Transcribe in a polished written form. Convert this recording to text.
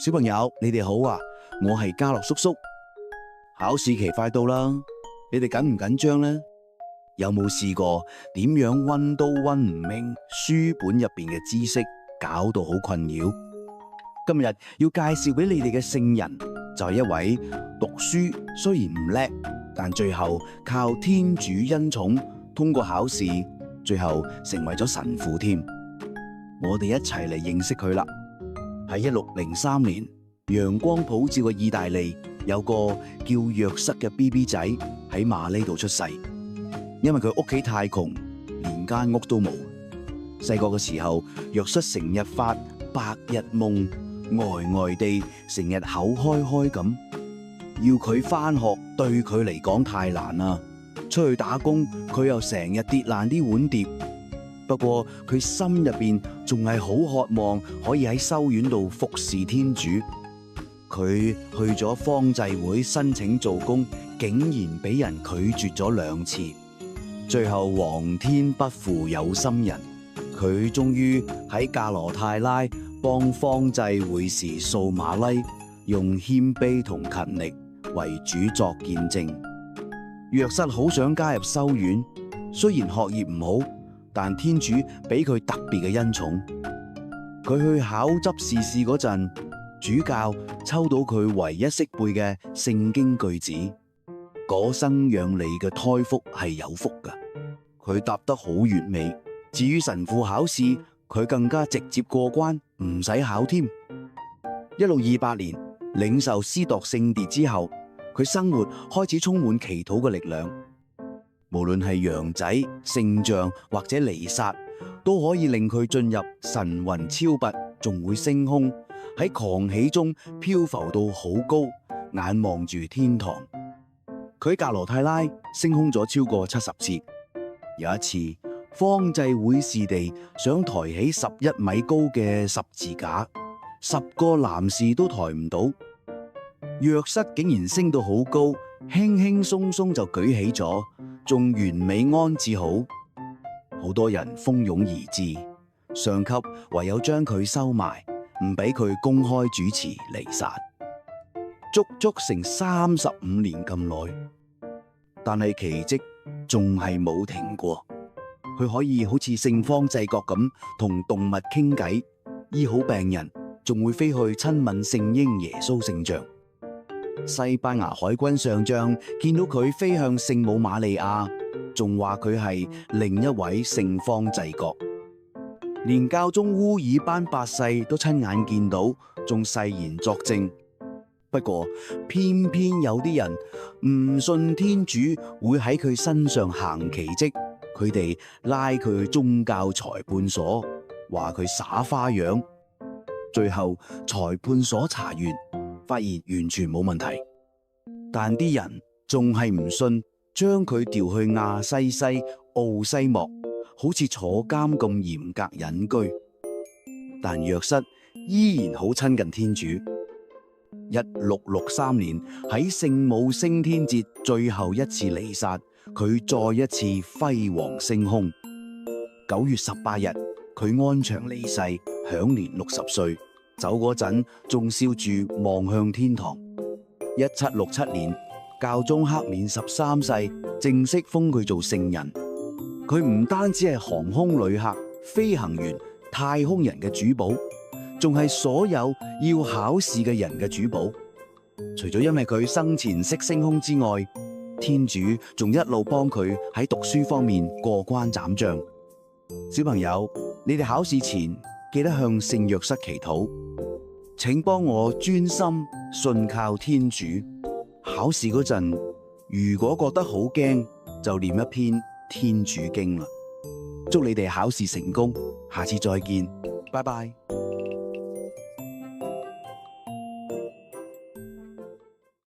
小朋友，你哋好啊！我係嘉樂叔叔。考試期快到啦，你哋緊唔緊張呢？有冇試過點樣溫都溫唔明書本入邊嘅知識，搞到好困擾？今日要介紹俾你哋嘅聖人，就係一位讀書雖然唔叻，但最後靠天主恩寵通過考試，最後成為咗神父添。我哋一齊嚟認識佢啦。喺1603年，陽光普照嘅意大利有個叫若瑟嘅 BB 仔喺馬呢度出世。因為佢屋企太窮，連間屋都冇。細個嘅時候，若瑟成日發白日夢，呆地，成日口開開咁。要佢返學對佢嚟講太難啦。出去打工，佢又成日跌爛啲碗碟。不過佢心入邊仲係好渴望可以喺修院度服侍天主。佢去咗方濟會申請做工，竟然俾人拒絕咗2次。最後皇天不負有心人，佢終於喺格羅泰拉幫方濟會士掃馬拉，用謙卑同勤力為主作見證。若瑟好想加入修院，雖然學業唔好，但天主俾佢特別嘅恩寵。佢去考執事試嗰陣，主教抽到佢唯一識背嘅聖經句子：果生養你嘅胎福係有福㗎。佢答得好完美。至於神父考試，佢更加直接過關，唔使考添。1628年領受司鐸聖牒之後，佢生活開始充滿祈禱嘅力量。無論係羊仔、聖像或者彌撒，都可以令佢進入神魂超拔，仲會升空，喺狂喜中漂浮到好高，眼望住天堂。佢喺格羅泰拉升空咗超過70次。有一次，方濟會士哋想抬起11米高嘅十字架，10個男士都抬唔到。若瑟竟然升到好高，輕輕鬆鬆就舉起咗，仲完美安置好。好多人蜂擁而至，上級唯有將佢收埋，唔俾佢公開主持彌撒。足足成35年咁耐，但係奇蹟仲係冇停過。佢可以好似聖方濟各咁同動物傾偈，醫好病人，仲會飛去親吻聖嬰耶穌聖像。西班牙海軍上將見到佢飛向聖母瑪利亞，仲話佢係另一位聖方濟各。連教宗烏爾班8世都親眼見到，仲誓言作證。不過偏偏有啲人唔信天主會喺佢身上行奇蹟，佢哋拉佢去宗教裁判所，話佢耍花樣。最後裁判所查完，發現完全冇問題，但啲人仲係唔信，將佢調去亞西西奧西莫，好似坐監咁嚴格隱居。但若瑟依然好親近天主。1663年喺聖母升天節最後一次彌撒，佢再一次輝煌升空。9月18日，佢安詳離世，享年60歲。走嗰陣仲笑住望向天堂。1767年，教宗克勉13世正式封佢做聖人。佢唔單止係航空旅客、飛行員、太空人嘅主保，仲係所有要考試嘅人嘅主保。除咗因為佢生前識升空之外，天主仲一路幫佢喺讀書方面過關斬將。小朋友，你哋考試前記得向聖若瑟祈禱，請幫我專心信靠天主。考試嗰陣，如果覺得好驚，就念一篇天主經啦。祝你哋考試成功，下次再見，拜拜。